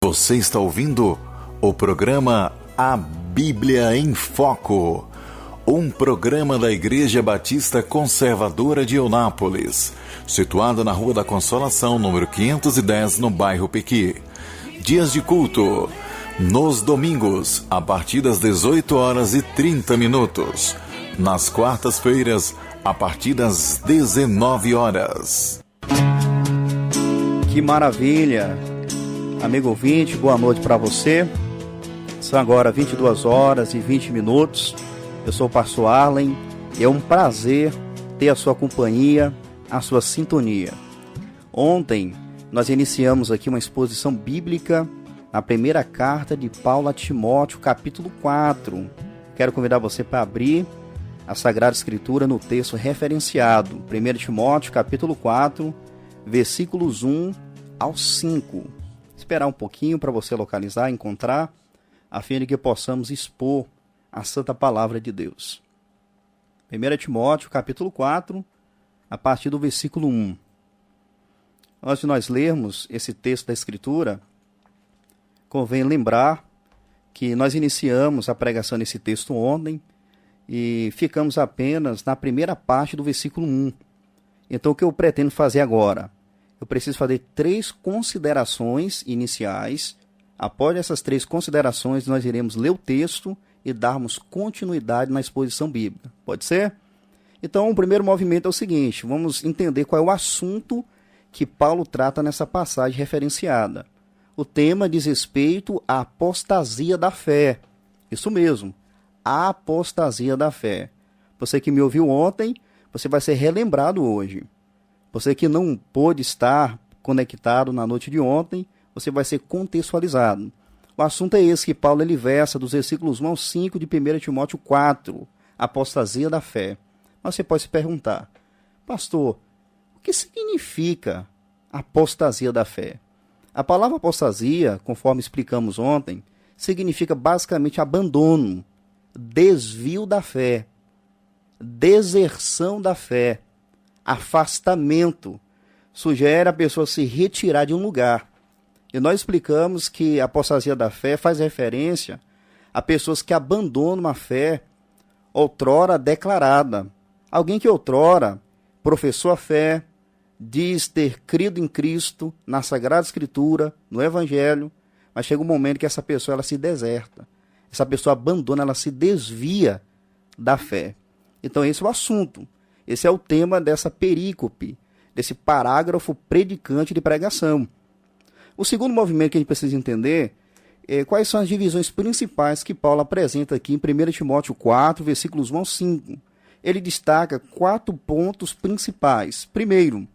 Você está ouvindo o programa A Bíblia em Foco, um programa da Igreja Batista Conservadora de Eunápolis, situada na Rua da Consolação, número 510, no bairro Pequi. Dias de culto, nos domingos, a partir das 18h30. Nas quartas-feiras, a partir das 19h. Que maravilha! Amigo ouvinte, boa noite para você. São agora 22h20. Eu sou o pastor Arlen. É um prazer ter a sua companhia, a sua sintonia. Ontem nós iniciamos aqui uma exposição bíblica na primeira carta de Paulo a Timóteo, capítulo 4. Quero convidar você para abrir a Sagrada Escritura no texto referenciado, 1 Timóteo, capítulo 4, versículos 1 ao 5. Esperar um pouquinho para você localizar, encontrar, a fim de que possamos expor a santa palavra de Deus. 1 Timóteo, capítulo 4, a partir do versículo 1. Antes de nós lermos esse texto da Escritura, convém lembrar que nós iniciamos a pregação desse texto ontem e ficamos apenas na primeira parte do versículo 1. Então, o que eu pretendo fazer agora? Eu preciso fazer 3 considerações iniciais. Após essas 3 considerações, nós iremos ler o texto e darmos continuidade na exposição bíblica. Pode ser? Então, o primeiro movimento é o seguinte: vamos entender qual é o assunto que Paulo trata nessa passagem referenciada. O tema diz respeito à apostasia da fé. Isso mesmo, a apostasia da fé. Você que me ouviu ontem, você vai ser relembrado hoje. Você que não pôde estar conectado na noite de ontem, você vai ser contextualizado. O assunto é esse que Paulo ele versa dos versículos 1 ao 5 de 1 Timóteo 4, apostasia da fé. Mas você pode se perguntar: pastor, o que significa apostasia da fé? A palavra apostasia, conforme explicamos ontem, significa basicamente abandono, desvio da fé, deserção da fé, afastamento. Sugere a pessoa se retirar de um lugar. E nós explicamos que a apostasia da fé faz referência a pessoas que abandonam a fé outrora declarada. Alguém que outrora professou a fé, diz ter crido em Cristo, na Sagrada Escritura, no Evangelho, mas chega um momento que essa pessoa ela se deserta. Essa pessoa abandona, ela se desvia da fé. Então esse é o assunto. Esse é o tema dessa perícope, desse parágrafo predicante de pregação. O segundo movimento que a gente precisa entender é quais são as divisões principais que Paulo apresenta aqui em 1 Timóteo 4, versículos 1 ao 5. Ele destaca 4 pontos principais. Primeiro,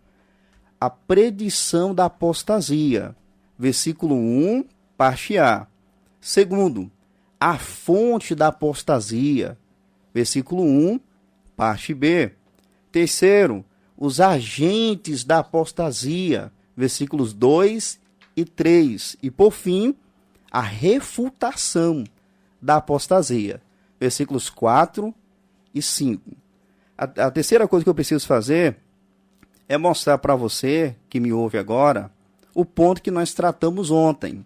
a predição da apostasia, versículo 1, parte A. Segundo, a fonte da apostasia, versículo 1, parte B. Terceiro, os agentes da apostasia, versículos 2 e 3. E, por fim, a refutação da apostasia, versículos 4 e 5. A terceira coisa que eu preciso fazer é mostrar para você, que me ouve agora, o ponto que nós tratamos ontem.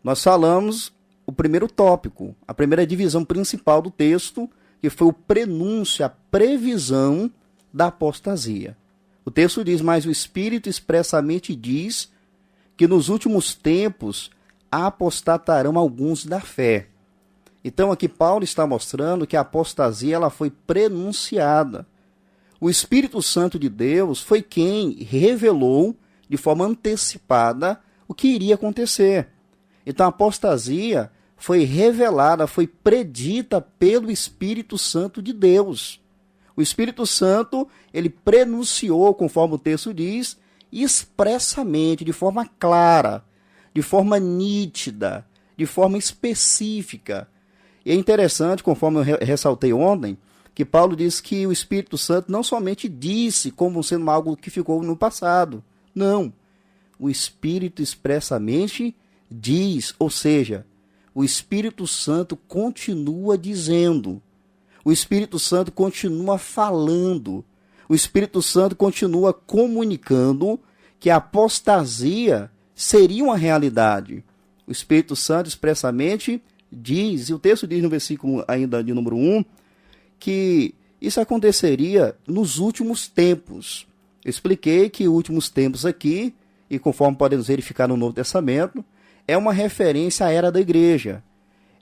Nós falamos o primeiro tópico, a primeira divisão principal do texto, que foi o prenúncio, a previsão da apostasia. O texto diz: mas o Espírito expressamente diz que nos últimos tempos apostatarão alguns da fé. Então aqui Paulo está mostrando que a apostasia ela foi prenunciada. O Espírito Santo de Deus foi quem revelou de forma antecipada o que iria acontecer. Então a apostasia foi revelada, foi predita pelo Espírito Santo de Deus. O Espírito Santo, ele prenunciou, conforme o texto diz, expressamente, de forma clara, de forma nítida, de forma específica. E é interessante, conforme eu ressaltei ontem, que Paulo diz que o Espírito Santo não somente disse como sendo algo que ficou no passado. Não. O Espírito expressamente diz, ou seja, o Espírito Santo continua dizendo. O Espírito Santo continua falando. O Espírito Santo continua comunicando que a apostasia seria uma realidade. O Espírito Santo expressamente diz, e o texto diz no versículo ainda de número 1, que isso aconteceria nos últimos tempos. Eu expliquei que últimos tempos aqui, e conforme podemos verificar no Novo Testamento, é uma referência à era da igreja.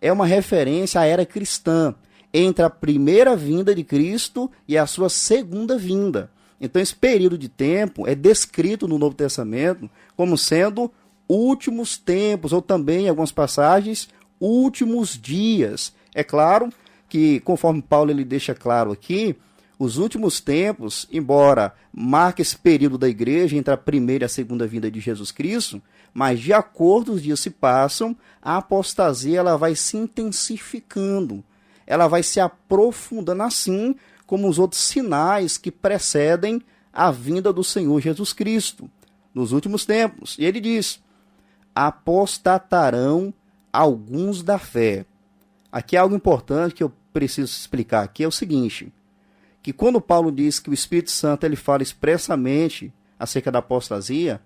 É uma referência à era cristã, entre a primeira vinda de Cristo e a sua segunda vinda. Então esse período de tempo é descrito no Novo Testamento como sendo últimos tempos, ou também, em algumas passagens, últimos dias. É claro que, conforme Paulo ele deixa claro aqui, os últimos tempos, embora marque esse período da igreja entre a primeira e a segunda vinda de Jesus Cristo, mas de acordo com os dias se passam, a apostasia ela vai se intensificando, ela vai se aprofundando, assim como os outros sinais que precedem a vinda do Senhor Jesus Cristo nos últimos tempos. E ele diz: apostatarão alguns da fé. Aqui é algo importante que eu preciso explicar aqui, é o seguinte, que quando Paulo diz que o Espírito Santo ele fala expressamente acerca da apostasia,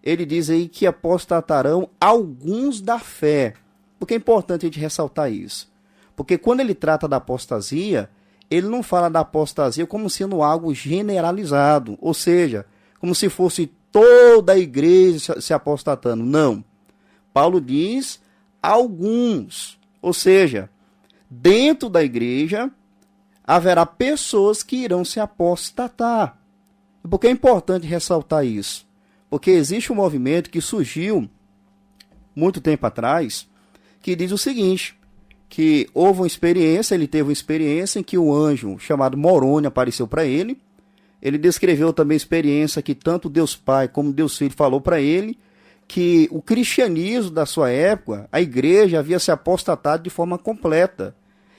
ele diz aí que apostatarão alguns da fé. Por que é importante a gente ressaltar isso? Porque quando ele trata da apostasia, ele não fala da apostasia como sendo algo generalizado, ou seja, como se fosse toda a igreja se apostatando. Não. Paulo diz alguns, ou seja, dentro da igreja haverá pessoas que irão se apostatar. Por que é importante ressaltar isso? Porque existe um movimento que surgiu muito tempo atrás, que diz o seguinte, que houve uma experiência, ele teve uma experiência em que um anjo chamado Moroni apareceu para ele. Ele descreveu também a experiência que tanto Deus Pai como Deus Filho falou para ele, que o cristianismo da sua época, a igreja havia se apostatado de forma completa.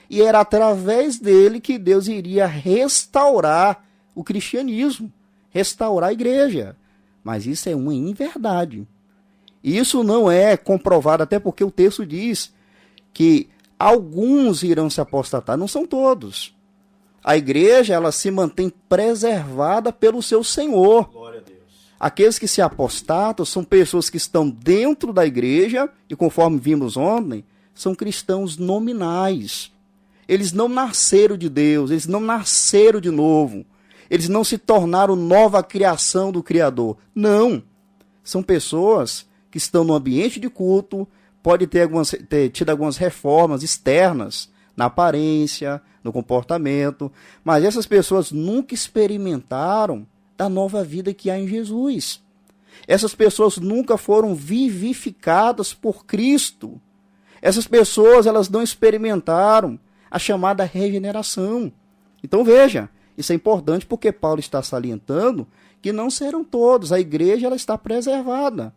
E era através dele que Deus iria restaurar o cristianismo, restaurar a igreja. Mas isso é uma inverdade. Isso não é comprovado, até porque o texto diz que alguns irão se apostatar, não são todos. A igreja, ela se mantém preservada pelo seu Senhor. Glória a Deus. Aqueles que se apostatam são pessoas que estão dentro da igreja, e conforme vimos ontem, são cristãos nominais. Eles não nasceram de Deus, eles não nasceram de novo. Eles não se tornaram nova criação do Criador. Não. São pessoas que estão no ambiente de culto, pode ter tido algumas reformas externas, na aparência, no comportamento, mas essas pessoas nunca experimentaram da nova vida que há em Jesus. Essas pessoas nunca foram vivificadas por Cristo. Essas pessoas, elas não experimentaram a chamada regeneração. Então veja, isso é importante porque Paulo está salientando que não serão todos, a igreja ela está preservada.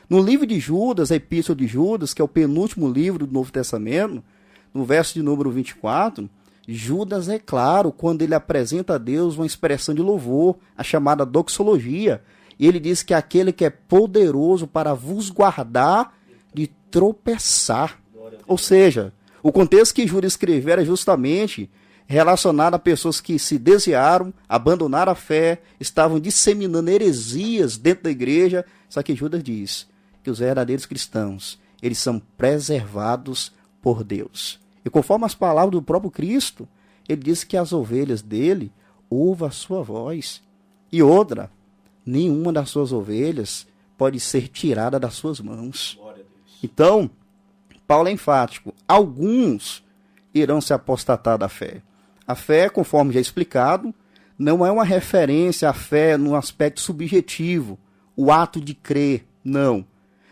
No livro de Judas, a Epístola de Judas, que é o penúltimo livro do Novo Testamento, no verso de número 24, Judas é claro quando ele apresenta a Deus uma expressão de louvor, a chamada doxologia, e ele diz que é aquele que é poderoso para vos guardar de tropeçar. Ou seja, o contexto que Judas escreveu era justamente relacionado a pessoas que se desviaram, abandonaram a fé, estavam disseminando heresias dentro da igreja. Só que Judas diz que os verdadeiros cristãos, eles são preservados por Deus. E conforme as palavras do próprio Cristo, ele diz que as ovelhas dele ouvem a sua voz. E outra, nenhuma das suas ovelhas pode ser tirada das suas mãos. Então, Paulo é enfático. Alguns irão se apostatar da fé. A fé, conforme já explicado, não é uma referência à fé no aspecto subjetivo, o ato de crer, não.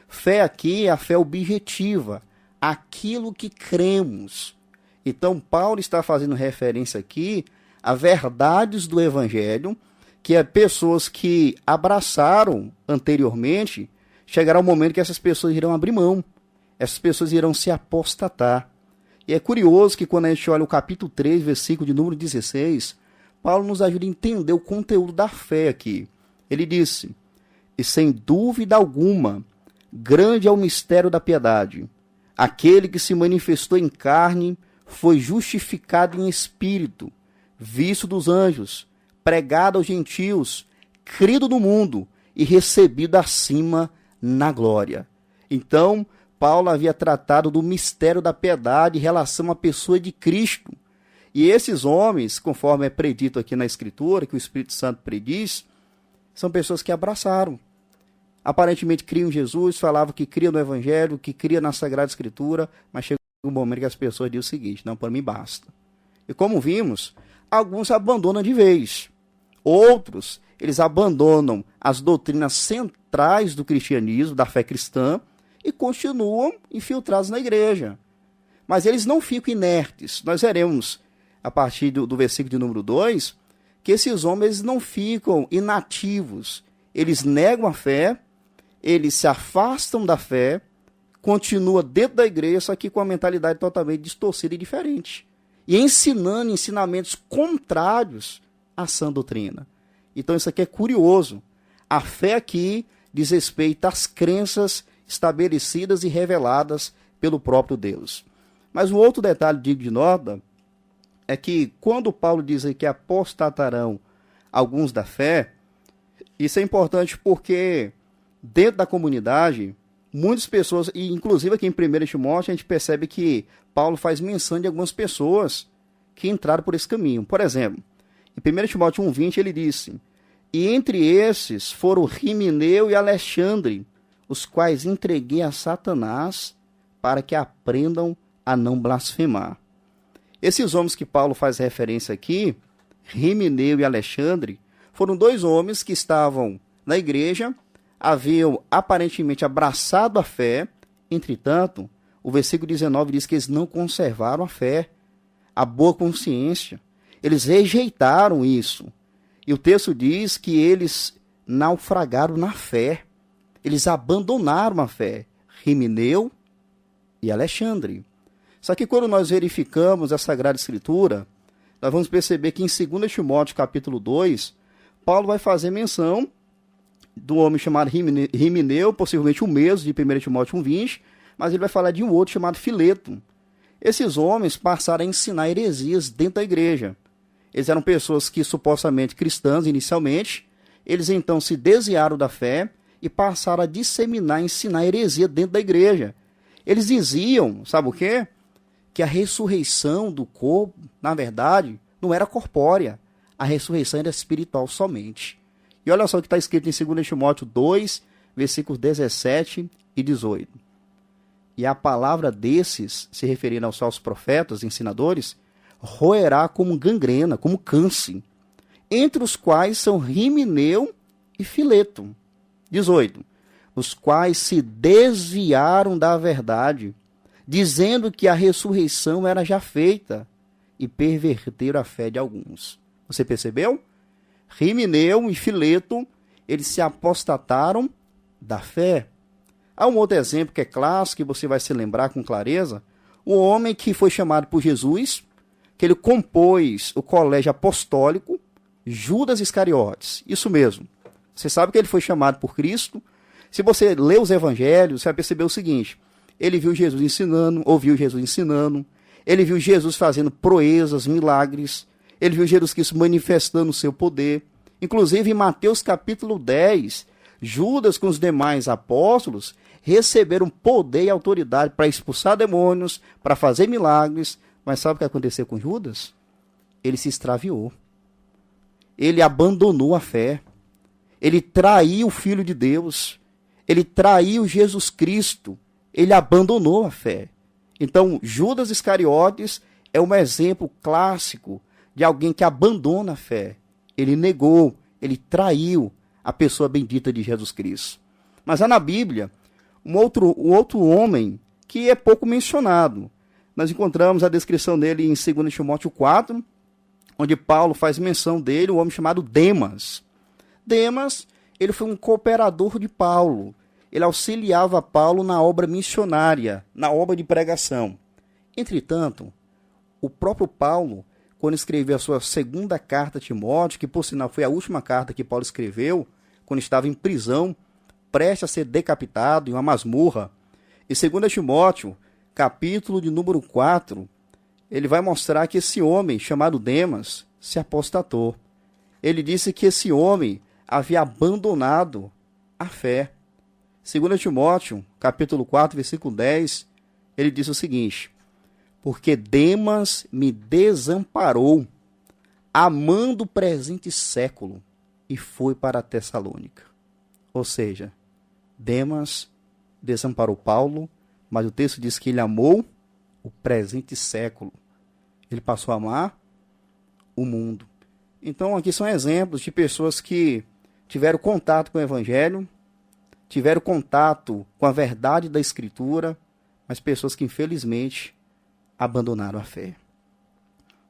Fé aqui é a fé objetiva, aquilo que cremos. Então, Paulo está fazendo referência aqui a verdades do Evangelho, que é pessoas que abraçaram anteriormente, chegará o momento que essas pessoas irão abrir mão, essas pessoas irão se apostatar. E é curioso que quando a gente olha o capítulo 3, versículo de número 16, Paulo nos ajuda a entender o conteúdo da fé aqui. Ele disse: e sem dúvida alguma, grande é o mistério da piedade. Aquele que se manifestou em carne foi justificado em espírito, visto dos anjos, pregado aos gentios, crido no mundo e recebido acima na glória. Então, Paulo havia tratado do mistério da piedade em relação à pessoa de Cristo. E esses homens, conforme é predito aqui na Escritura, que o Espírito Santo prediz, são pessoas que abraçaram. Aparentemente criam em Jesus, falavam que criam no Evangelho, que criam na Sagrada Escritura, mas chegou um momento que as pessoas dizem o seguinte: não, para mim basta. E como vimos, alguns abandonam de vez. Outros, eles abandonam as doutrinas centrais do cristianismo, da fé cristã, e continuam infiltrados na igreja. Mas eles não ficam inertes. Nós veremos, a partir do versículo de número 2, que esses homens não ficam inativos. Eles negam a fé, eles se afastam da fé, continuam dentro da igreja, só que com a mentalidade totalmente distorcida e diferente. E ensinando ensinamentos contrários à sã doutrina. Então isso aqui é curioso. A fé aqui diz respeito às crenças estabelecidas e reveladas pelo próprio Deus. Mas um outro detalhe digno de nota é que quando Paulo diz aí que apostatarão alguns da fé, isso é importante porque dentro da comunidade, muitas pessoas, e inclusive aqui em 1 Timóteo, a gente percebe que Paulo faz menção de algumas pessoas que entraram por esse caminho. Por exemplo, em 1 Timóteo 1,20 ele disse: e entre esses foram Rimineu e Alexandre, os quais entreguei a Satanás para que aprendam a não blasfemar. Esses homens que Paulo faz referência aqui, Rimineu e Alexandre, foram dois homens que estavam na igreja, haviam aparentemente abraçado a fé. Entretanto, o versículo 19 diz que eles não conservaram a fé, a boa consciência. Eles rejeitaram isso. E o texto diz que eles naufragaram na fé. Eles abandonaram a fé. Rimineu e Alexandre. Só que quando nós verificamos a Sagrada Escritura, nós vamos perceber que em 2 Timóteo capítulo 2, Paulo vai fazer menção do homem chamado Rimineu, possivelmente o mesmo de 1 Timóteo 1,20, mas ele vai falar de um outro chamado Fileto. Esses homens passaram a ensinar heresias dentro da igreja. Eles eram pessoas que supostamente cristãs inicialmente, eles então se desviaram da fé e passaram a disseminar, ensinar heresia dentro da igreja. Eles diziam, sabe o quê? Que a ressurreição do corpo, na verdade, não era corpórea. A ressurreição era espiritual somente. E olha só o que está escrito em 2 Timóteo 2, versículos 17 e 18. E a palavra desses, se referindo aos falsos profetas, ensinadores, roerá como gangrena, como câncer, entre os quais são Rimineu e Fileto. 18. Os quais se desviaram da verdade, dizendo que a ressurreição era já feita, e perverteram a fé de alguns. Você percebeu? Rimineu e Fileto, eles se apostataram da fé. Há um outro exemplo que é clássico, que você vai se lembrar com clareza. O homem que foi chamado por Jesus, que ele compôs o colégio apostólico, Judas Iscariotes. Isso mesmo. Você sabe que ele foi chamado por Cristo. Se você ler os evangelhos, você vai perceber o seguinte: ele viu Jesus ensinando, ouviu Jesus ensinando, ele viu Jesus fazendo proezas, milagres, ele viu Jesus Cristo manifestando o seu poder. Inclusive, em Mateus capítulo 10, Judas com os demais apóstolos receberam poder e autoridade para expulsar demônios, para fazer milagres. Mas sabe o que aconteceu com Judas? Ele se extraviou. Ele abandonou a fé. Ele traiu o Filho de Deus. Ele traiu Jesus Cristo. Ele abandonou a fé. Então, Judas Iscariotes é um exemplo clássico de alguém que abandona a fé. Ele negou, ele traiu a pessoa bendita de Jesus Cristo. Mas há na Bíblia um outro homem que é pouco mencionado. Nós encontramos a descrição dele em 2 Timóteo 4, onde Paulo faz menção dele, um homem chamado Demas. Demas, ele foi um cooperador de Paulo. Ele auxiliava Paulo na obra missionária, na obra de pregação. Entretanto, o próprio Paulo, quando escreveu a sua segunda carta a Timóteo, que por sinal foi a última carta que Paulo escreveu, quando estava em prisão, prestes a ser decapitado em uma masmorra, em 2 Timóteo, capítulo de número 4, ele vai mostrar que esse homem, chamado Demas, se apostatou. Ele disse que esse homem havia abandonado a fé. 2 Timóteo, capítulo 4, versículo 10, ele diz o seguinte: porque Demas me desamparou, amando o presente século, e foi para a Tessalônica. Ou seja, Demas desamparou Paulo, mas o texto diz que ele amou o presente século. Ele passou a amar o mundo. Então aqui são exemplos de pessoas que tiveram contato com o Evangelho, tiveram contato com a verdade da Escritura, mas pessoas que infelizmente abandonaram a fé.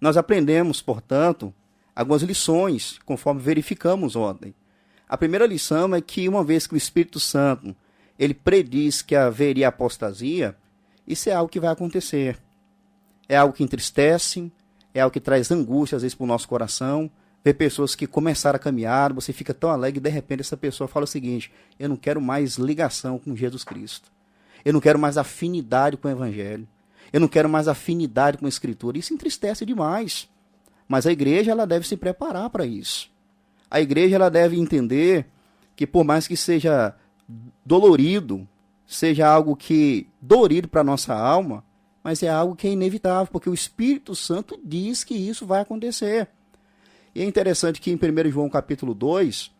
Nós aprendemos, portanto, algumas lições, conforme verificamos ontem. A primeira lição é que, uma vez que o Espírito Santo ele prediz que haveria apostasia, isso é algo que vai acontecer. É algo que entristece, é algo que traz angústia, às vezes, para o nosso coração. Ver pessoas que começaram a caminhar, você fica tão alegre e, de repente, essa pessoa fala o seguinte: eu não quero mais ligação com Jesus Cristo. Eu não quero mais afinidade com o Evangelho. Eu não quero mais afinidade com a Escritura. Isso entristece demais. Mas a igreja ela deve se preparar para isso. A igreja ela deve entender que, por mais que seja dolorido, seja algo que dolorido para a nossa alma, mas é algo que é inevitável, porque o Espírito Santo diz que isso vai acontecer. E é interessante que em 1 João capítulo 2,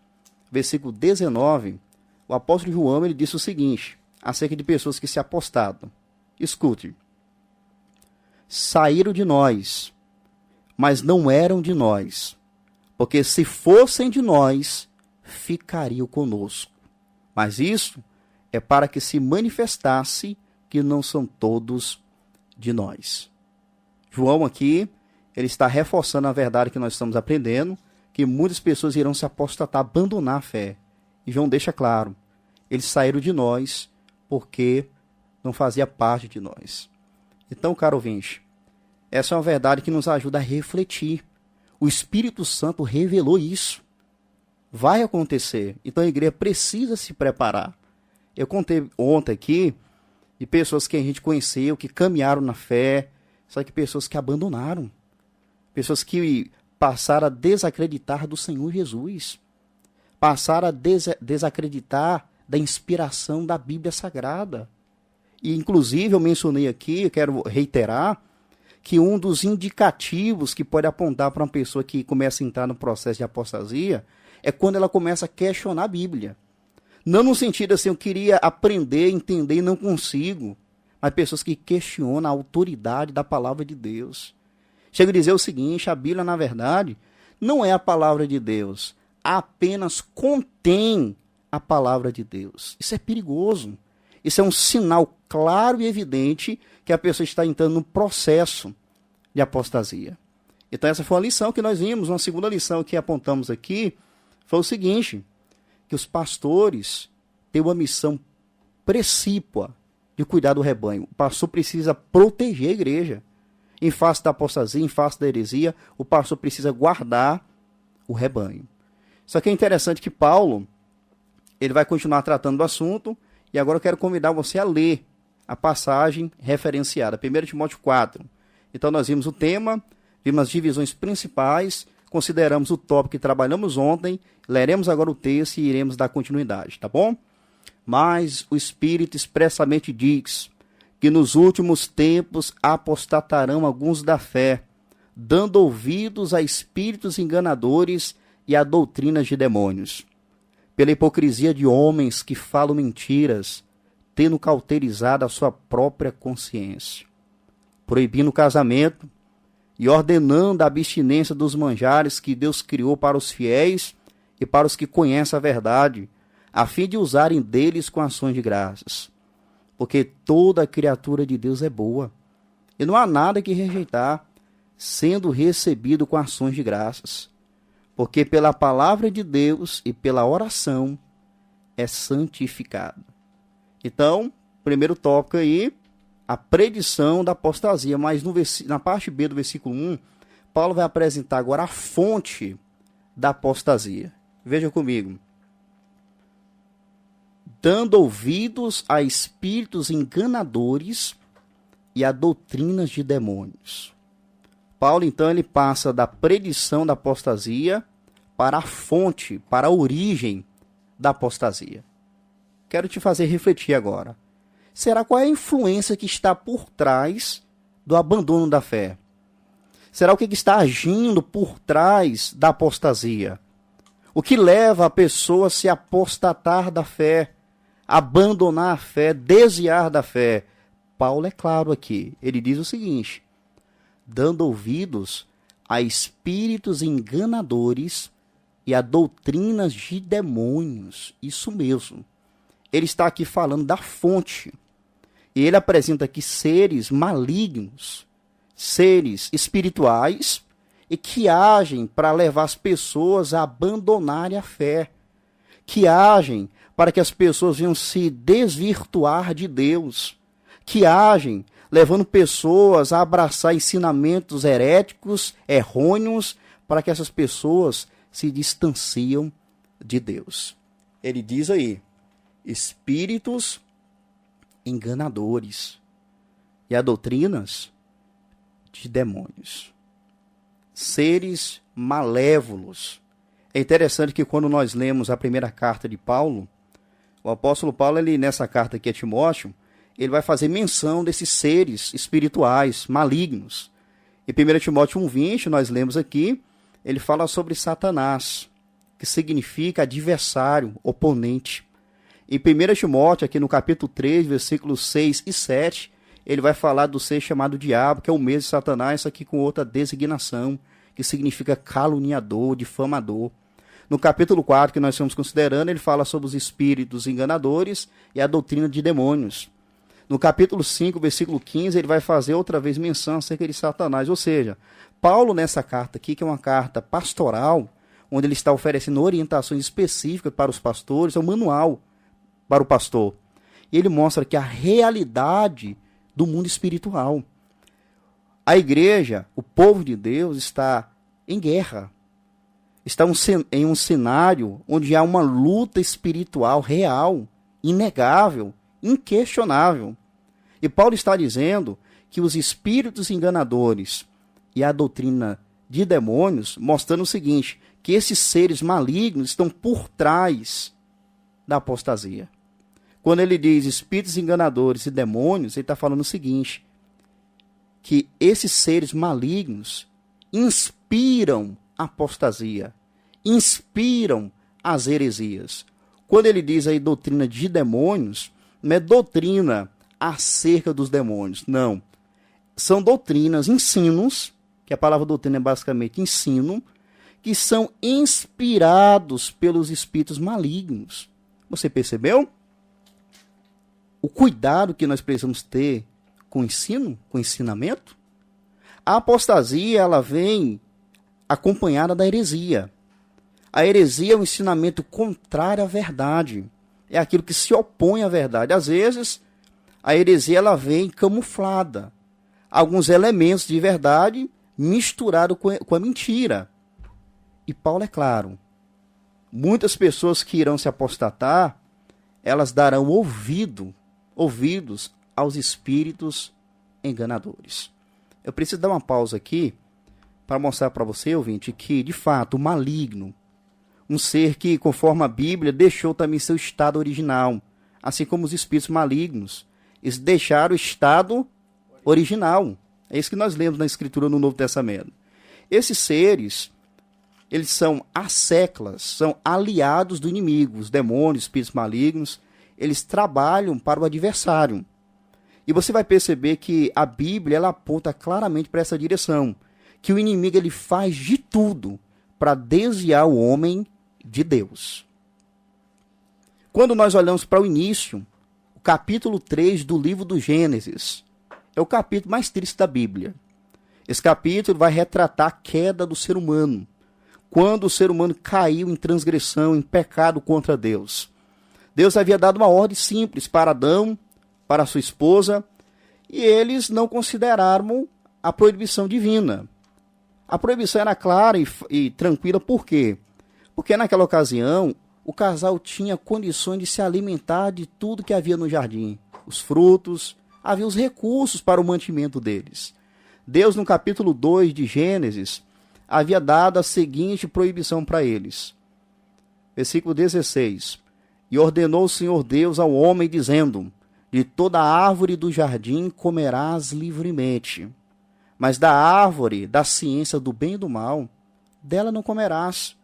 versículo 19, o apóstolo João ele disse o seguinte, acerca de pessoas que se apostatam. Escute. Saíram de nós, mas não eram de nós, porque se fossem de nós, ficariam conosco. Mas isso é para que se manifestasse que não são todos de nós. João aqui, ele está reforçando a verdade que nós estamos aprendendo, que muitas pessoas irão se apostatar, abandonar a fé. E João deixa claro, eles saíram de nós porque não fazia parte de nós. Então, caro ouvinte, essa é uma verdade que nos ajuda a refletir. O Espírito Santo revelou isso. Vai acontecer. Então a igreja precisa se preparar. Eu contei ontem aqui de pessoas que a gente conheceu, que caminharam na fé, só que pessoas que abandonaram. Pessoas que passaram a desacreditar do Senhor Jesus. Passaram a desacreditar da inspiração da Bíblia Sagrada. E inclusive eu mencionei aqui, eu quero reiterar, que um dos indicativos que pode apontar para uma pessoa que começa a entrar no processo de apostasia é quando ela começa a questionar a Bíblia. Não no sentido assim, eu queria aprender, entender e não consigo, mas pessoas que questionam a autoridade da palavra de Deus. Chega a dizer o seguinte, a Bíblia, na verdade, não é a palavra de Deus, apenas contém a palavra de Deus. Isso é perigoso. Isso é um sinal claro e evidente que a pessoa está entrando no processo de apostasia. Então essa foi uma lição que nós vimos. Uma segunda lição que apontamos aqui foi o seguinte, que os pastores têm uma missão precípua de cuidar do rebanho. O pastor precisa proteger a igreja. Em face da apostasia, em face da heresia, o pastor precisa guardar o rebanho. Só que é interessante que Paulo, ele vai continuar tratando do assunto, e agora eu quero convidar você a ler a passagem referenciada, 1 Timóteo 4. Então nós vimos o tema, vimos as divisões principais, consideramos o tópico que trabalhamos ontem, leremos agora o texto e iremos dar continuidade, tá bom? Mas o Espírito expressamente diz que nos últimos tempos apostatarão alguns da fé, dando ouvidos a espíritos enganadores e a doutrinas de demônios. Pela hipocrisia de homens que falam mentiras, tendo cauterizado a sua própria consciência, proibindo o casamento e ordenando a abstinência dos manjares que Deus criou para os fiéis e para os que conhecem a verdade, a fim de usarem deles com ações de graças. Porque toda criatura de Deus é boa, e não há nada que rejeitar, sendo recebido com ações de graças. Porque pela palavra de Deus e pela oração é santificado. Então, primeiro tópico aí, a predição da apostasia. Mas na parte B do versículo 1, Paulo vai apresentar agora a fonte da apostasia. Veja comigo. Dando ouvidos a espíritos enganadores e a doutrinas de demônios. Paulo, então, ele passa da predição da apostasia para a fonte, para a origem da apostasia. quero te fazer refletir agora. Será qual é a influência que está por trás do abandono da fé? Será o que está agindo por trás da apostasia? O que leva a pessoa a se apostatar da fé, abandonar a fé, desviar da fé? Paulo é claro aqui. Ele diz o seguinte: dando ouvidos a espíritos enganadores e a doutrinas de demônios. Isso mesmo. Ele está aqui falando da fonte. E ele apresenta aqui seres malignos, seres espirituais, e que agem para levar as pessoas a abandonarem a fé, que agem para que as pessoas venham se desvirtuar de Deus, que agem levando pessoas a abraçar ensinamentos heréticos, errôneos, para que essas pessoas se distanciam de Deus. Ele diz aí, espíritos enganadores e a doutrinas de demônios. Seres malévolos. É interessante que quando nós lemos a primeira carta de Paulo, o apóstolo Paulo, ele, nessa carta aqui a Timóteo, ele vai fazer menção desses seres espirituais malignos. Em 1 Timóteo 1,20, nós lemos aqui, ele fala sobre Satanás, que significa adversário, oponente. Em 1 Timóteo, aqui no capítulo 3, versículos 6 e 7, ele vai falar do ser chamado diabo, que é o mesmo de Satanás, só que com outra designação, que significa caluniador, difamador. No capítulo 4, que nós estamos considerando, ele fala sobre os espíritos enganadores e a doutrina de demônios. No capítulo 5, versículo 15, ele vai fazer outra vez menção acerca de Satanás. Ou seja, Paulo, nessa carta aqui, que é uma carta pastoral, onde ele está oferecendo orientações específicas para os pastores, é um manual para o pastor. E ele mostra que a realidade do mundo espiritual. A igreja, o povo de Deus, está em guerra. Está em um cenário onde há uma luta espiritual real, inegável, inquestionável. E Paulo está dizendo que os espíritos enganadores e a doutrina de demônios, mostrando o seguinte, que esses seres malignos estão por trás da apostasia. Quando ele diz espíritos enganadores e demônios, ele está falando o seguinte, que esses seres malignos inspiram a apostasia, inspiram as heresias. Quando ele diz aí doutrina de demônios, não é doutrina acerca dos demônios, não. São doutrinas, ensinos, que a palavra doutrina é basicamente ensino, que são inspirados pelos espíritos malignos. Você percebeu? O cuidado que nós precisamos ter com o ensino, com o ensinamento. A apostasia, ela vem acompanhada da heresia. A heresia é um ensinamento contrário à verdade. É aquilo que se opõe à verdade. Às vezes, a heresia ela vem camuflada. Alguns elementos de verdade misturados com a mentira. E Paulo é claro. Muitas pessoas que irão se apostatar, elas darão ouvidos aos espíritos enganadores. Eu preciso dar uma pausa aqui para mostrar para você, ouvinte, que, de fato, o maligno, um ser que, conforme a Bíblia, deixou também seu estado original, assim como os espíritos malignos, eles deixaram o estado original. É isso que nós lemos na Escritura no Novo Testamento. Esses seres, eles são asseclas, são aliados do inimigo, os demônios, espíritos malignos, eles trabalham para o adversário. E você vai perceber que a Bíblia ela aponta claramente para essa direção, que o inimigo ele faz de tudo para desviar o homem de Deus. Quando nós olhamos para o início, o capítulo 3 do livro do Gênesis, é o capítulo mais triste da Bíblia. Esse capítulo vai retratar a queda do ser humano, quando o ser humano caiu em transgressão, em pecado contra Deus. Deus havia dado uma ordem simples para Adão, para sua esposa, e eles não consideraram a proibição divina. A proibição era clara e tranquila, por quê? Porque naquela ocasião, o casal tinha condições de se alimentar de tudo que havia no jardim. Os frutos, havia os recursos para o mantimento deles. Deus, no capítulo 2 de Gênesis, havia dado a seguinte proibição para eles. Versículo 16. E ordenou o Senhor Deus ao homem, dizendo: de toda árvore do jardim comerás livremente, mas da árvore da ciência do bem e do mal, dela não comerás,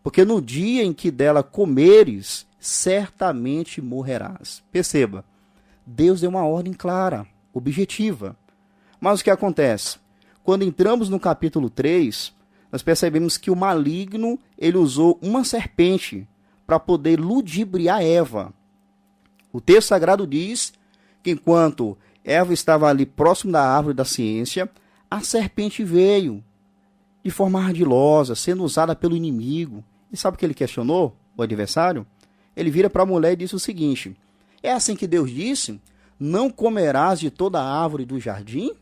porque no dia em que dela comeres, certamente morrerás. Perceba, Deus deu uma ordem clara, objetiva. Mas o que acontece? Quando entramos no capítulo 3, nós percebemos que o maligno, ele usou uma serpente para poder ludibriar Eva. O texto sagrado diz que enquanto Eva estava ali próximo da árvore da ciência, a serpente veio de forma ardilosa, sendo usada pelo inimigo. E sabe o que ele questionou, o adversário? Ele vira para a mulher e disse o seguinte: é assim que Deus disse, não comerás de toda a árvore do jardim?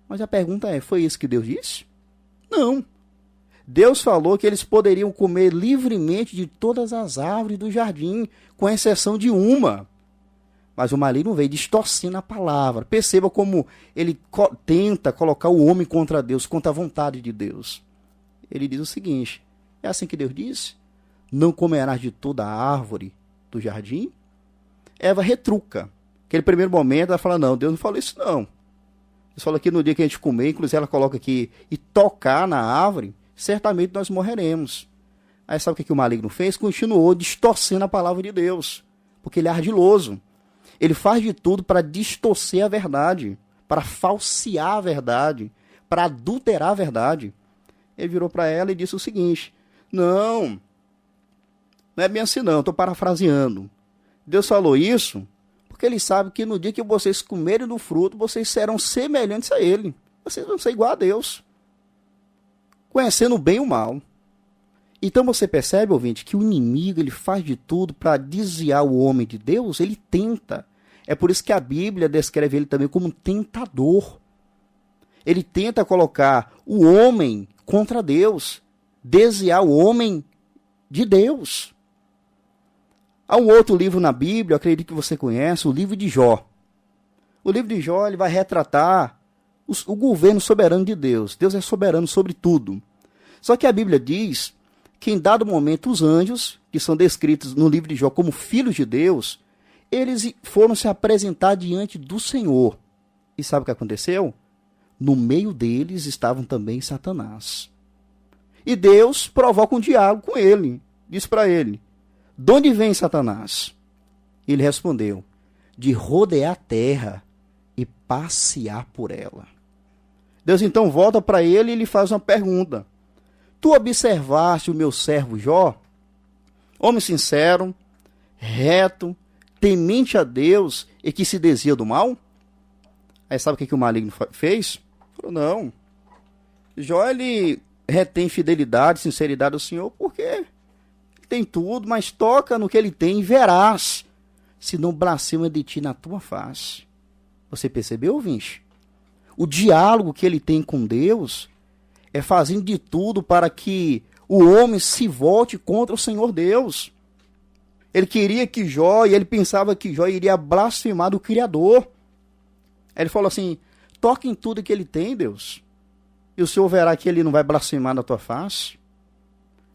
Mas a pergunta é, foi isso que Deus disse? Não. Deus falou que eles poderiam comer livremente de todas as árvores do jardim, com exceção de uma. Mas o maligno veio distorcendo a palavra. Perceba como ele tenta colocar o homem contra Deus, contra a vontade de Deus. Ele diz o seguinte: é assim que Deus disse? Não comerás de toda a árvore do jardim? Eva retruca. Aquele primeiro momento ela fala: não, Deus não falou isso não. Deus falou que no dia que a gente comer, inclusive ela coloca aqui, e tocar na árvore, certamente nós morreremos. Aí sabe o que o maligno fez? Continuou distorcendo a palavra de Deus, porque ele é ardiloso. Ele faz de tudo para distorcer a verdade, para falsear a verdade, para adulterar a verdade. Ele virou para ela e disse o seguinte: não é bem assim não, estou parafraseando. Deus falou isso porque ele sabe que no dia que vocês comerem do fruto, vocês serão semelhantes a ele. Vocês vão ser igual a Deus, conhecendo o bem e o mal. Então você percebe, ouvinte, que o inimigo ele faz de tudo para desviar o homem de Deus. Ele tenta. É por isso que a Bíblia descreve ele também como um tentador. Ele tenta colocar o homem contra Deus, desviar o homem de Deus. Há um outro livro na Bíblia, eu acredito que você conhece, o livro de Jó. O livro de Jó ele vai retratar o governo soberano de Deus. Deus é soberano sobre tudo. Só que a Bíblia diz que em dado momento os anjos, que são descritos no livro de Jó como filhos de Deus, eles foram se apresentar diante do Senhor. E sabe o que aconteceu? No meio deles estavam também Satanás. E Deus provoca um diálogo com ele. Diz para ele: de onde vem Satanás? Ele respondeu: de rodear a terra e passear por ela. Deus então volta para ele e lhe faz uma pergunta: tu observaste o meu servo Jó? Homem sincero, reto, temente a Deus e que se desvia do mal? Aí sabe o que o maligno fez? Falou: não. Jó ele retém fidelidade, sinceridade ao Senhor, porque ele tem tudo, mas toca no que ele tem e verás, se não blasfema de ti na tua face. Você percebeu, ouvinte? O diálogo que ele tem com Deus é fazendo de tudo para que o homem se volte contra o Senhor Deus. Ele queria que Jó, e ele pensava que Jó iria blasfemar do Criador. Aí ele falou assim: toca em tudo que ele tem, Deus, e o Senhor verá que ele não vai blasfemar na tua face.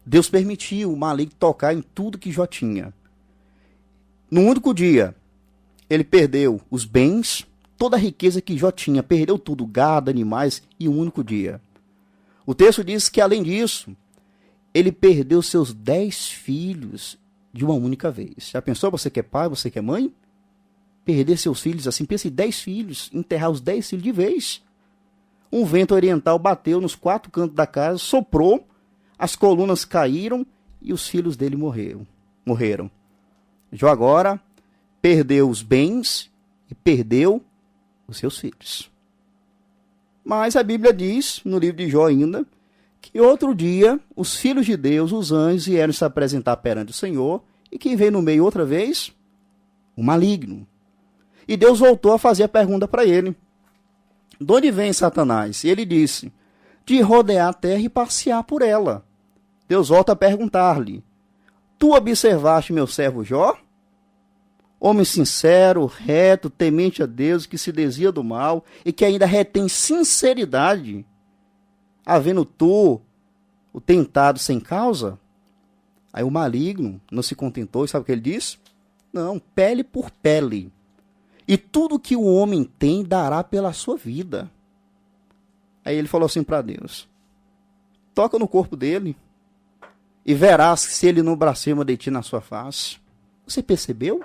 Deus permitiu o maligno tocar em tudo que Jó tinha. No único dia, ele perdeu os bens, toda a riqueza que Jó tinha, perdeu tudo, gado, animais, em um único dia. O texto diz que, além disso, ele perdeu seus 10 filhos de uma única vez. Já pensou, você que é pai, você que é mãe? Perder seus filhos assim, pensa em 10 filhos, enterrar os 10 filhos de vez. Um vento oriental bateu nos 4 cantos da casa, soprou, as colunas caíram e os filhos dele morreram. Jó agora perdeu os bens e perdeu os seus filhos. Mas a Bíblia diz, no livro de Jó ainda, que outro dia os filhos de Deus, os anjos, vieram se apresentar perante o Senhor, e quem veio no meio outra vez? O maligno. E Deus voltou a fazer a pergunta para ele: de onde vem Satanás? E ele disse: de rodear a terra e passear por ela. Deus volta a perguntar-lhe: tu observaste meu servo Jó? Homem sincero, reto, temente a Deus, que se desvia do mal e que ainda retém sinceridade, havendo tu o tentado sem causa? Aí o maligno não se contentou e sabe o que ele disse? Não, pele por pele. E tudo que o homem tem dará pela sua vida. Aí ele falou assim para Deus: toca no corpo dele e verás se ele não blasfema de ti na sua face. Você percebeu?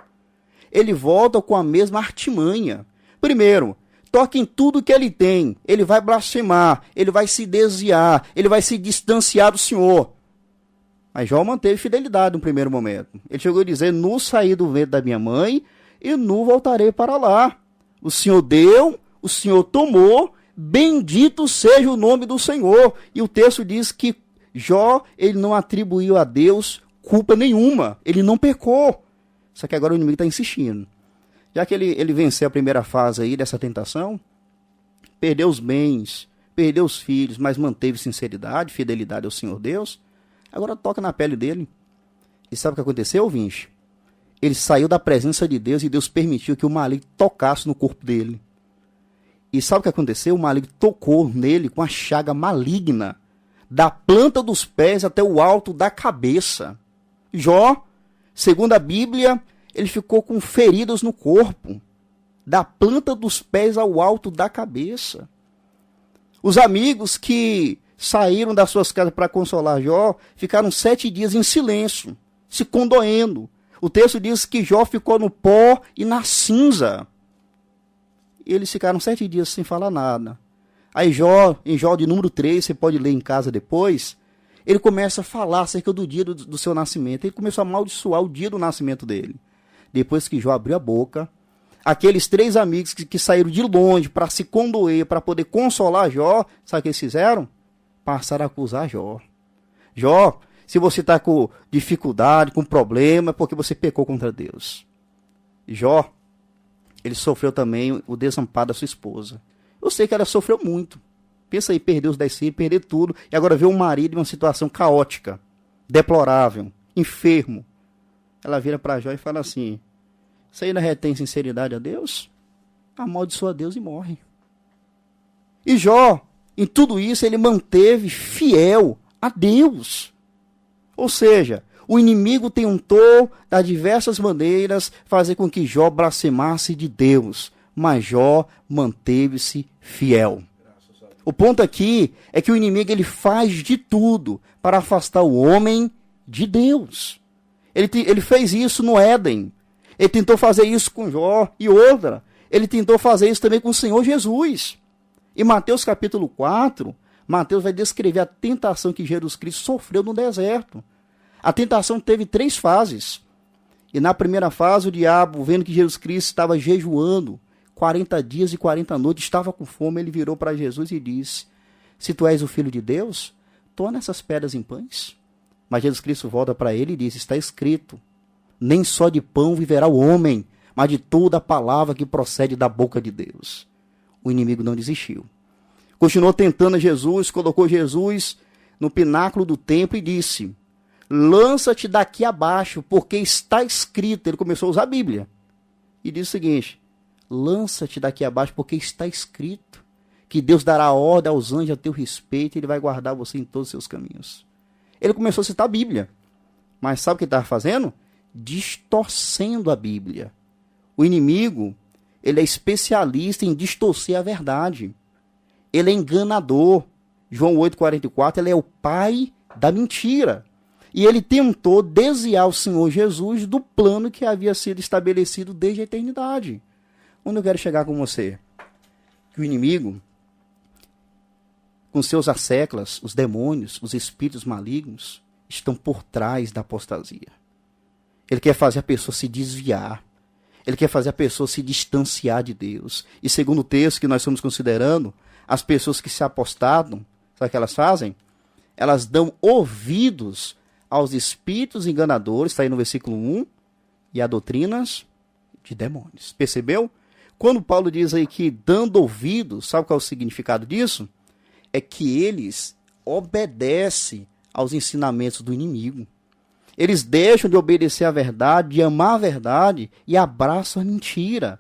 Ele volta com a mesma artimanha. Primeiro, toque em tudo que ele tem. Ele vai blasfemar, ele vai se desviar, ele vai se distanciar do Senhor. Mas Jó manteve fidelidade no primeiro momento. Ele chegou a dizer: nu saí do ventre da minha mãe e nu voltarei para lá. O Senhor deu, o Senhor tomou, bendito seja o nome do Senhor. E o texto diz que Jó, ele não atribuiu a Deus culpa nenhuma, ele não pecou. Só que agora o inimigo está insistindo. Já que ele venceu a primeira fase aí dessa tentação, perdeu os bens, perdeu os filhos, mas manteve sinceridade, fidelidade ao Senhor Deus, agora toca na pele dele. E sabe o que aconteceu, ouvinte? Ele saiu da presença de Deus e Deus permitiu que o maligno tocasse no corpo dele. E sabe o que aconteceu? O maligno tocou nele com a chaga maligna, da planta dos pés até o alto da cabeça. Jó, segundo a Bíblia, ele ficou com feridas no corpo, da planta dos pés ao alto da cabeça. Os amigos que saíram das suas casas para consolar Jó ficaram 7 dias em silêncio, se condoendo. O texto diz que Jó ficou no pó e na cinza. E eles ficaram 7 dias sem falar nada. Aí Jó, em Jó de número 3, você pode ler em casa depois, ele começa a falar acerca do dia do seu nascimento. Ele começou a amaldiçoar o dia do nascimento dele. Depois que Jó abriu a boca, aqueles 3 amigos que saíram de longe para se condoer, para poder consolar Jó, sabe o que eles fizeram? Passaram a acusar Jó. Jó, se você está com dificuldade, com problema, é porque você pecou contra Deus. Jó, ele sofreu também o desamparo da sua esposa. Eu sei que ela sofreu muito. Pensa aí, perder os 10 filhos, perder tudo, e agora ver um marido em uma situação caótica, deplorável, enfermo. Ela vira para Jó e fala assim: você ainda retém sinceridade a Deus? Amaldiçoa a Deus e morre. E Jó, em tudo isso, ele manteve fiel a Deus. Ou seja, o inimigo tentou, de diversas maneiras, fazer com que Jó blasfemasse de Deus. Mas Jó manteve-se fiel. O ponto aqui é que o inimigo ele faz de tudo para afastar o homem de Deus. Ele fez isso no Éden. Ele tentou fazer isso com Jó e outra. Ele tentou fazer isso também com o Senhor Jesus. Em Mateus capítulo 4, Mateus vai descrever a tentação que Jesus Cristo sofreu no deserto. A tentação teve 3 fases. E na primeira fase, o diabo, vendo que Jesus Cristo estava jejuando 40 dias e 40 noites, estava com fome, ele virou para Jesus e disse: se tu és o Filho de Deus, torna essas pedras em pães. Mas Jesus Cristo volta para ele e diz: está escrito, nem só de pão viverá o homem, mas de toda a palavra que procede da boca de Deus. O inimigo não desistiu. Continuou tentando Jesus, colocou Jesus no pináculo do templo e disse: lança-te daqui abaixo, porque está escrito. Ele começou a usar a Bíblia. E disse o seguinte: lança-te daqui abaixo, porque está escrito que Deus dará ordem aos anjos a teu respeito e ele vai guardar você em todos os seus caminhos. Ele começou a citar a Bíblia. Mas sabe o que ele estava fazendo? Distorcendo a Bíblia. O inimigo, ele é especialista em distorcer a verdade. Ele é enganador. João 8,44, ele é o pai da mentira. E ele tentou desviar o Senhor Jesus do plano que havia sido estabelecido desde a eternidade. Onde eu quero chegar com você? Que o inimigo, com seus asseclas, os demônios, os espíritos malignos, estão por trás da apostasia. Ele quer fazer a pessoa se desviar. Ele quer fazer a pessoa se distanciar de Deus. E segundo o texto que nós estamos considerando, as pessoas que se apostatam, sabe o que elas fazem? Elas dão ouvidos aos espíritos enganadores, está aí no versículo 1, e a doutrinas de demônios. Percebeu? Quando Paulo diz aí que dando ouvidos, sabe qual é o significado disso? É que eles obedecem aos ensinamentos do inimigo. Eles deixam de obedecer à verdade, de amar a verdade e abraçam a mentira.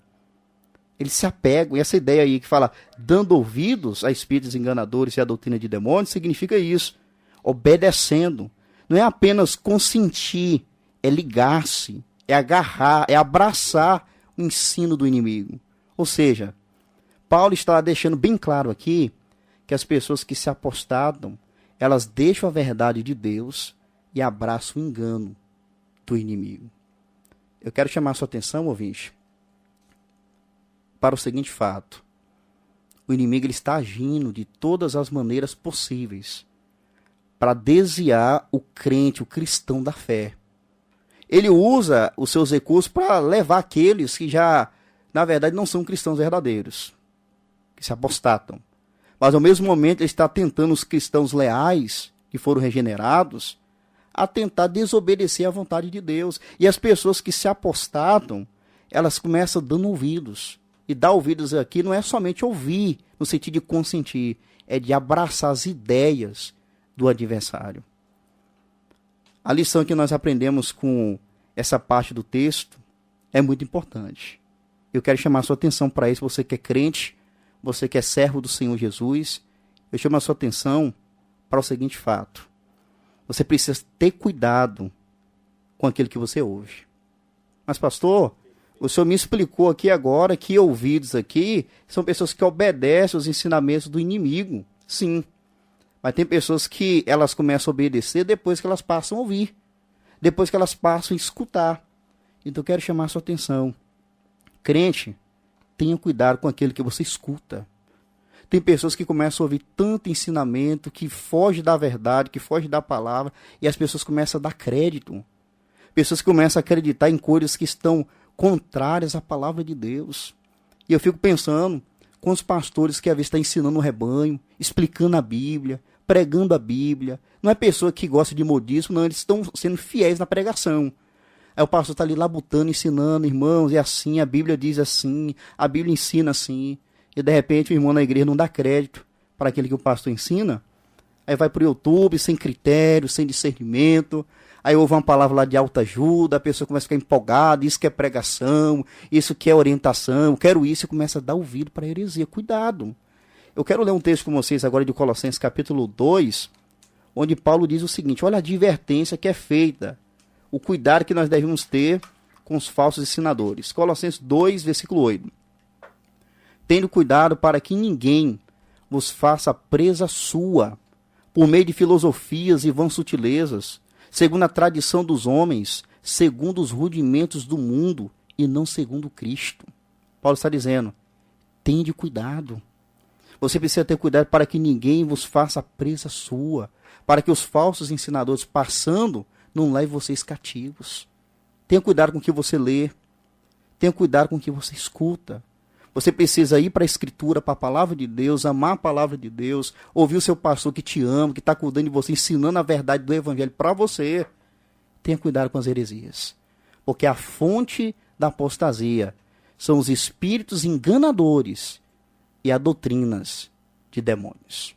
Eles se apegam. E essa ideia aí que fala dando ouvidos a espíritos enganadores e a doutrina de demônios significa isso. Obedecendo. não é apenas consentir, é ligar-se, é agarrar, é abraçar o ensino do inimigo. Ou seja, Paulo está deixando bem claro aqui que as pessoas que se apostatam, elas deixam a verdade de Deus e abraçam o engano do inimigo. Eu quero chamar a sua atenção, ouvinte, para o seguinte fato. O inimigo ele está agindo de todas as maneiras possíveis para desviar o crente, o cristão da fé. Ele usa os seus recursos para levar aqueles que já, na verdade, não são cristãos verdadeiros, que se apostatam. Mas, ao mesmo momento, ele está tentando os cristãos leais, que foram regenerados, a tentar desobedecer à vontade de Deus. E as pessoas que se apostatam, elas começam dando ouvidos. E dar ouvidos aqui não é somente ouvir, no sentido de consentir, é de abraçar as ideias do adversário. A lição que nós aprendemos com essa parte do texto é muito importante. Eu quero chamar a sua atenção para isso, você que é crente, você que é servo do Senhor Jesus, eu chamo a sua atenção para o seguinte fato. Você precisa ter cuidado com aquilo que você ouve. Mas, pastor, o senhor me explicou aqui agora que ouvidos aqui são pessoas que obedecem aos ensinamentos do inimigo. Sim. Mas tem pessoas que elas começam a obedecer depois que elas passam a ouvir. Depois que elas passam a escutar. Então eu quero chamar a sua atenção. Crente, tenha cuidado com aquilo que você escuta. Tem pessoas que começam a ouvir tanto ensinamento que foge da verdade, que foge da palavra, e as pessoas começam a dar crédito. Pessoas que começam a acreditar em coisas que estão contrárias à palavra de Deus. E eu fico pensando com os pastores que às vezes estão ensinando o rebanho, explicando a Bíblia, pregando a Bíblia. Não é pessoa que gosta de modismo, não, eles estão sendo fiéis na pregação. Aí o pastor está ali labutando, ensinando, irmãos, é assim, a Bíblia diz assim, a Bíblia ensina assim. E de repente o irmão na igreja não dá crédito para aquilo que o pastor ensina. Aí vai para o YouTube sem critério, sem discernimento. Aí ouve uma palavra lá de autoajuda, a pessoa começa a ficar empolgada, isso que é pregação, isso que é orientação, quero isso, e começa a dar ouvido para a heresia. Cuidado. Eu quero ler um texto com vocês agora de Colossenses capítulo 2, onde Paulo diz o seguinte, olha a advertência que é feita, o cuidado que nós devemos ter com os falsos ensinadores. Colossenses 2, versículo 8. Tendo cuidado para que ninguém vos faça presa sua, por meio de filosofias e vãs sutilezas, segundo a tradição dos homens, segundo os rudimentos do mundo, e não segundo Cristo. Paulo está dizendo, tende cuidado. Você precisa ter cuidado para que ninguém vos faça presa sua, para que os falsos ensinadores passando não levem vocês cativos. Tenha cuidado com o que você lê, tenha cuidado com o que você escuta. Você precisa ir para a Escritura, para a Palavra de Deus, amar a Palavra de Deus, ouvir o seu pastor que te ama, que está cuidando de você, ensinando a verdade do Evangelho para você. Tenha cuidado com as heresias. Porque a fonte da apostasia são os espíritos enganadores e as doutrinas de demônios.